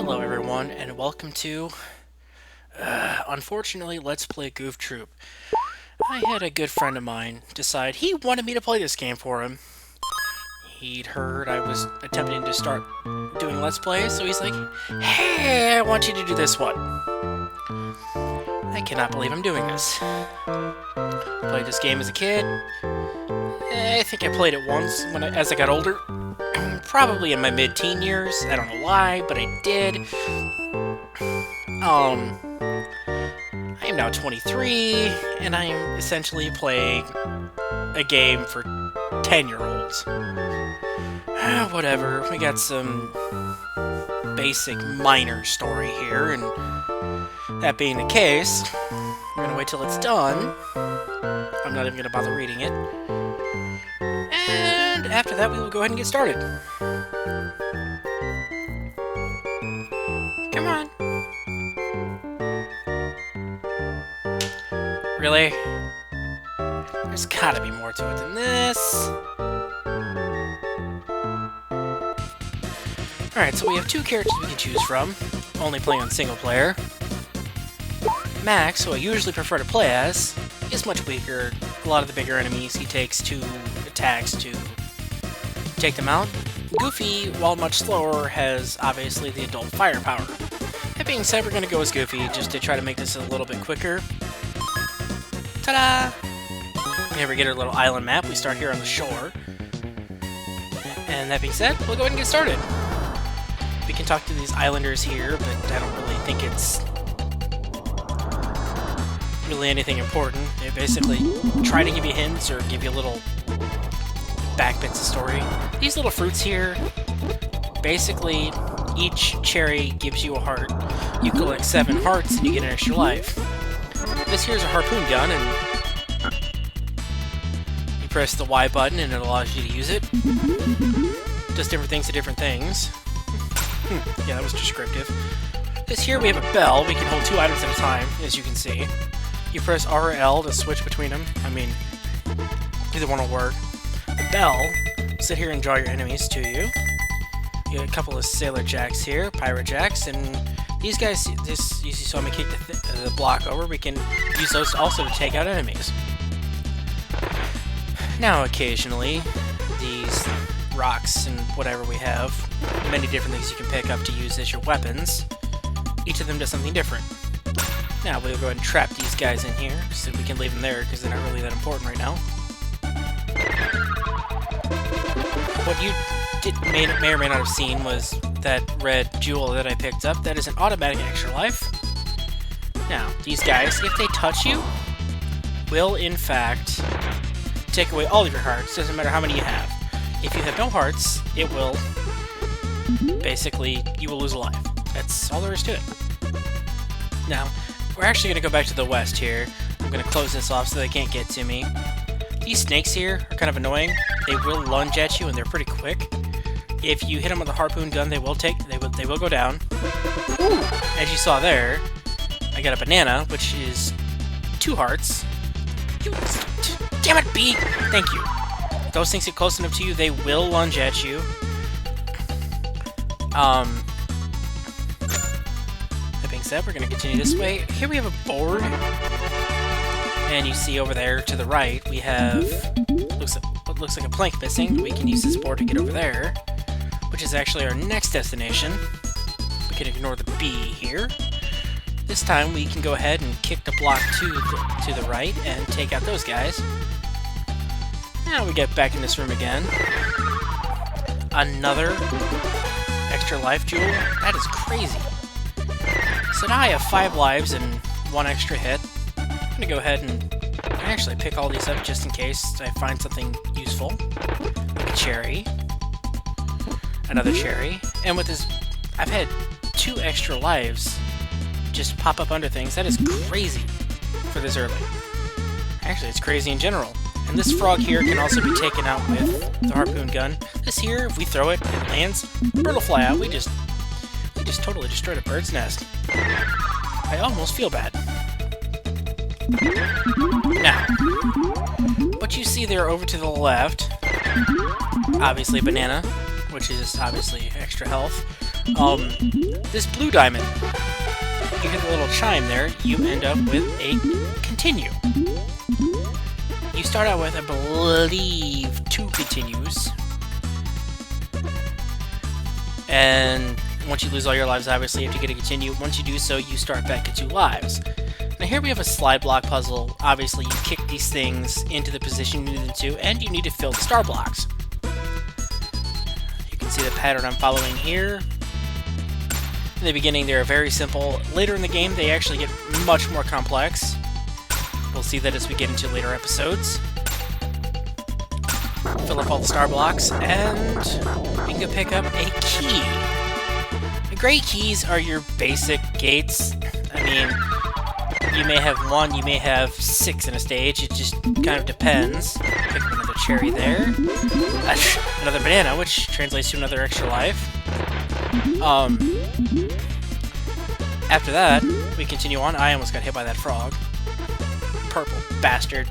Hello everyone, and welcome to, unfortunately, Let's Play Goof Troop. I had a good friend of mine decide he wanted me to play this game for him. He'd heard I was attempting to start doing Let's Plays, so he's like, "Hey, I want you to do this one." I cannot believe I'm doing this. Played this game as a kid. I think I played it once as I got older. Probably in my mid-teen years. I don't know why, but I did. I am now 23, and I am essentially playing a game for 10-year-olds. Whatever, we got some basic minor story here, and that being the case, I'm gonna wait till it's done. I'm not even gonna bother reading it. And after that, we will go ahead and get started. Come on. Really? There's gotta be more to it than this. Alright, so we have two characters we can choose from, only playing on single player. Max, who I usually prefer to play as, is much weaker. A lot of the bigger enemies, he takes 2 attacks to take them out. Goofy, while much slower, has obviously the adult firepower. That being said, we're going to go as Goofy just to try to make this a little bit quicker. Ta-da! Here we get our little island map. We start here on the shore. And that being said, we'll go ahead and get started. We can talk to these islanders here, but I don't really think it's really anything important. They basically try to give you hints or give you little back bits of story. These little fruits here, basically each cherry gives you a heart. You collect 7 hearts and you get an extra life. This here's a harpoon gun, and you press the Y button and it allows you to use it. Does different things to different things. Yeah, that was descriptive. This here we have a bell. We can hold 2 items at a time, as you can see. You press R or L to switch between them. I mean, either one will work. The bell, sit here and draw your enemies to you. You get a couple of sailor jacks here, pirate jacks, and these guys, you saw me kick the block over. We can use those also to take out enemies. Now, occasionally, these rocks and whatever we have, many different things you can pick up to use as your weapons. Each of them does something different. Now we'll go ahead and trap these guys in here, so we can leave them there because they're not really that important right now. What you may or may not have seen was that red jewel that I picked up. That is an automatic extra life. Now, these guys, if they touch you, will in fact take away all of your hearts. Doesn't matter how many you have. If you have no hearts, it will basically, you will lose a life. That's all there is to it. Now, we're actually going to go back to the west here. I'm going to close this off so they can't get to me. These snakes here are kind of annoying. They will lunge at you and they're pretty quick. If you hit them with a harpoon gun, they will go down. Ooh, as you saw there, I got a banana, which is 2 hearts. Damn it, bee! Thank you. If those things get close enough to you, they will lunge at you. That being said, we're going to continue this way. Here we have a board. And you see over there to the right, we have what looks like a plank missing. We can use this board to get over there, which is actually our next destination. We can ignore the B here. This time we can go ahead and kick the block to the right and take out those guys. Now we get back in this room again. Another extra life jewel. That is crazy. So now I have 5 lives and 1 extra hit. I'm going to go ahead and actually pick all these up just in case I find something useful. Like a cherry. Another cherry. And with this, I've had 2 extra lives just pop up under things. That is crazy for this early. Actually, it's crazy in general. And this frog here can also be taken out with the harpoon gun. This here, if we throw it and it lands, the bird will fly out. We just totally destroyed a bird's nest. I almost feel bad. Now, what you see there over to the left, obviously banana, which is obviously extra health. This blue diamond, you hear the little chime there, you end up with a continue. You start out with, I believe, 2 continues. And once you lose all your lives, obviously, you have to get a continue. Once you do so, you start back at 2 lives. Now here we have a slide block puzzle. Obviously, you kick these things into the position you need them to, and you need to fill the star blocks. You can see the pattern I'm following here. In the beginning, they're very simple. Later in the game, they actually get much more complex. We'll see that as we get into later episodes. Fill up all the star blocks, and you can go pick up a key. The gray keys are your basic gates. I mean, you may have 1, you may have 6 in a stage. It just kind of depends. Pick up another cherry there. Another banana, which translates to another extra life. After that, we continue on. I almost got hit by that frog. Purple bastard.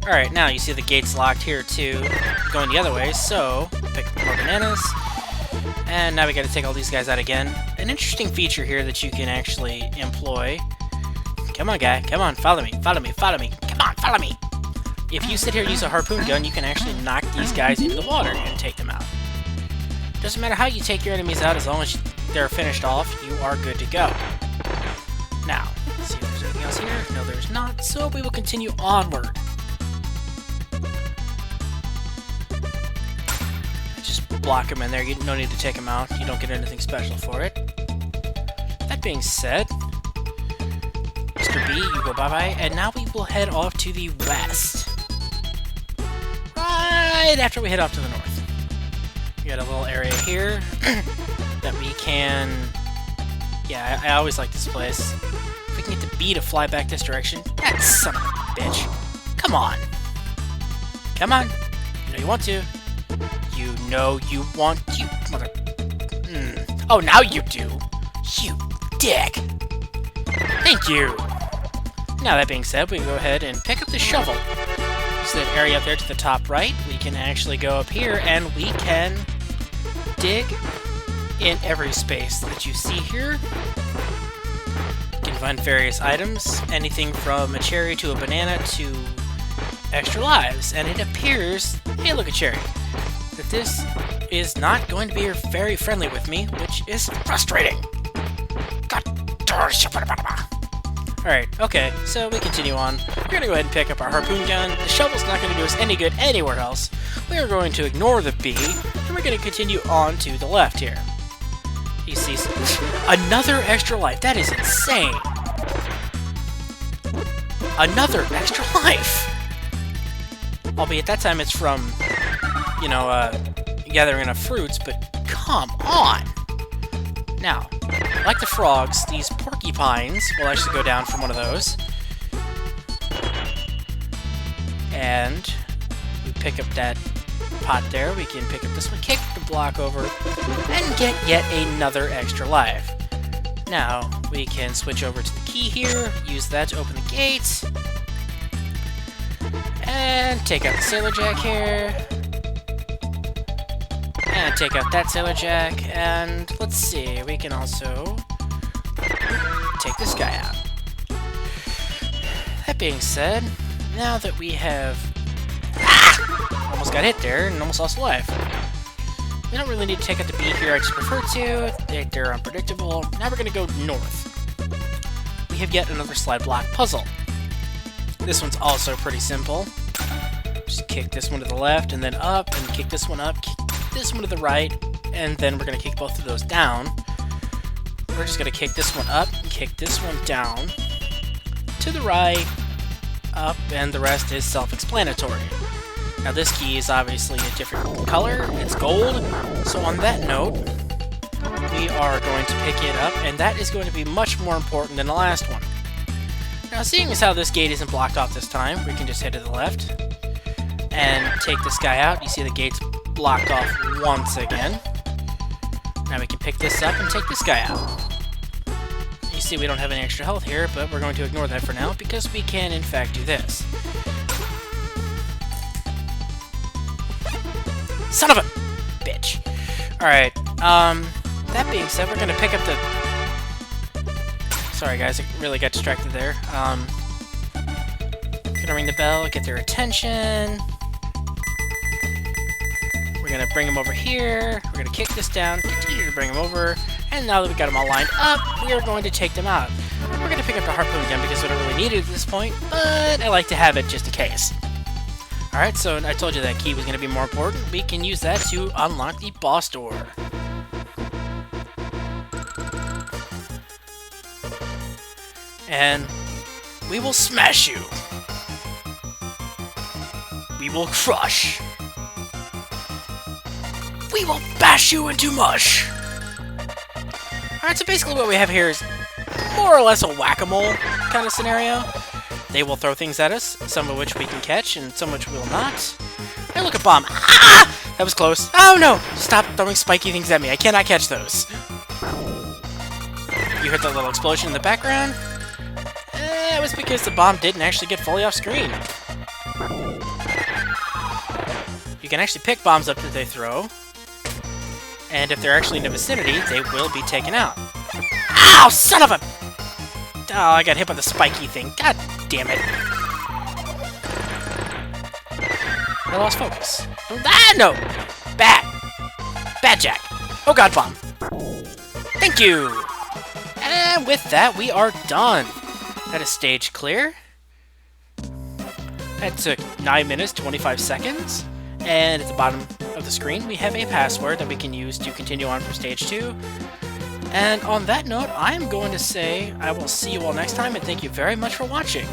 Alright, now you see the gates locked here too, going the other way, so pick up more bananas. And now we gotta take all these guys out again. An interesting feature here that you can actually employ. Come on, guy. Come on, follow me. Follow me. Follow me. Come on, follow me. If you sit here and use a harpoon gun, you can actually knock these guys into the water and take them out. Doesn't matter how you take your enemies out, as long as they're finished off, you are good to go. Now, let's see if there's anything else here. No, there's not, so we will continue onward. Just block them in there. You no need to take them out. You don't get anything special for it. That being said, Mr. B, you go bye-bye, and now we will head off to the west. Right after we head off to the north. We got a little area here that we can... Yeah, I always like this place. If we can get the bee to fly back this direction... That son of a bitch. Come on. Come on. You know you want to. You know you want to, mother... Oh, now you do. You dick. Thank you. Now, that being said, we can go ahead and pick up the shovel. So that area up there to the top right, we can actually go up here and we can dig in every space that you see here. You can find various items, anything from a cherry to a banana to extra lives. And it appears, hey look at Cherry, that this is not going to be very friendly with me, which is frustrating. God darn. Alright, okay, so we continue on. We're going to go ahead and pick up our harpoon gun. The shovel's not going to do us any good anywhere else. We are going to ignore the bee, and we're going to continue on to the left here. You see another extra life. That is insane. Another extra life. Albeit that time it's from, you know, gathering enough fruits, but come on. Now, like the frogs, these porcupines will actually go down from one of those. And we pick up that pot there. We can pick up this one, kick the block over, and get yet another extra life. Now, we can switch over to the key here, use that to open the gate, and take out the Sailor Jack here. And take out that Sailor Jack, and let's see, we can also take this guy out. That being said, now that we have... almost got hit there and almost lost a life. We don't really need to take out the bee here, I just prefer to. They're unpredictable. Now we're going to go north. We have yet another slide block puzzle. This one's also pretty simple. Just kick this one to the left, and then up, and kick this one up, kick this one to the right, and then we're going to kick both of those down. We're just going to kick this one up, kick this one down, to the right, up, and the rest is self-explanatory. Now this key is obviously a different color, it's gold, so on that note, we are going to pick it up, and that is going to be much more important than the last one. Now seeing as how this gate isn't blocked off this time, we can just head to the left, and take this guy out. You see the gate's blocked off once again. Now we can pick this up and take this guy out. You see we don't have any extra health here, but we're going to ignore that for now, because we can in fact do this. Son of a bitch! Alright, that being said, we're gonna pick up the... Sorry guys, I really got distracted there. Gonna ring the bell, get their attention. We're gonna bring them over here. We're gonna kick this down, continue to bring them over. And now that we've got them all lined up, we are going to take them out. We're gonna pick up the harpoon again because we don't really need it at this point, but I like to have it just in case. Alright, so I told you that key was gonna be more important. We can use that to unlock the boss door. And we will smash you. We will crush. We will bash you into mush. Alright, so basically what we have here is more or less a whack-a-mole kind of scenario. They will throw things at us, some of which we can catch, and some of which we will not. Hey, look, a bomb. Ah! That was close. Oh, no! Stop throwing spiky things at me. I cannot catch those. You heard that little explosion in the background? It was because the bomb didn't actually get fully off screen. You can actually pick bombs up that they throw, and if they're actually in the vicinity, they will be taken out. Ow, son of a... Oh, I got hit by the spiky thing. God damn it. I lost focus. Ah, no! Bad. Bad Jack. Oh god, bomb. Thank you! And with that, we are done. That is stage clear. That took 9 minutes, 25 seconds. And at the bottom of the screen, we have a password that we can use to continue on from stage 2. And on that note, I am going to say I will see you all next time, and thank you very much for watching.